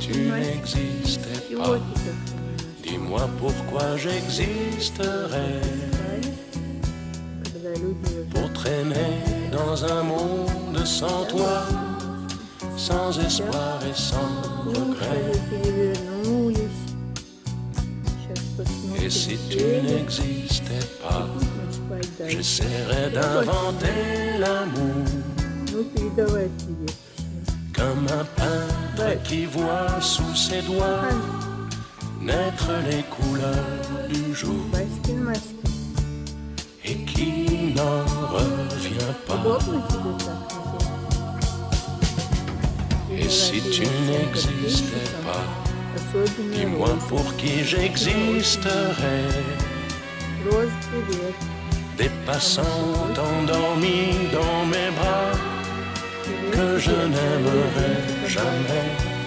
tu n'existais pas, dis-moi pourquoi j'existerais. Pour traîner dans un monde sans toi, sans espoir et sans regret. Et si tu n'existais pas, j'essaierais d'inventer l'amour, comme un peintre qui voit sous ses doigts naître les couleurs du jour et qui n'en revient pas. Et si tu n'existais pas, dis-moi pour qui j'existerais. Des passants endormis dans mes bras que je n'aimerais jamais.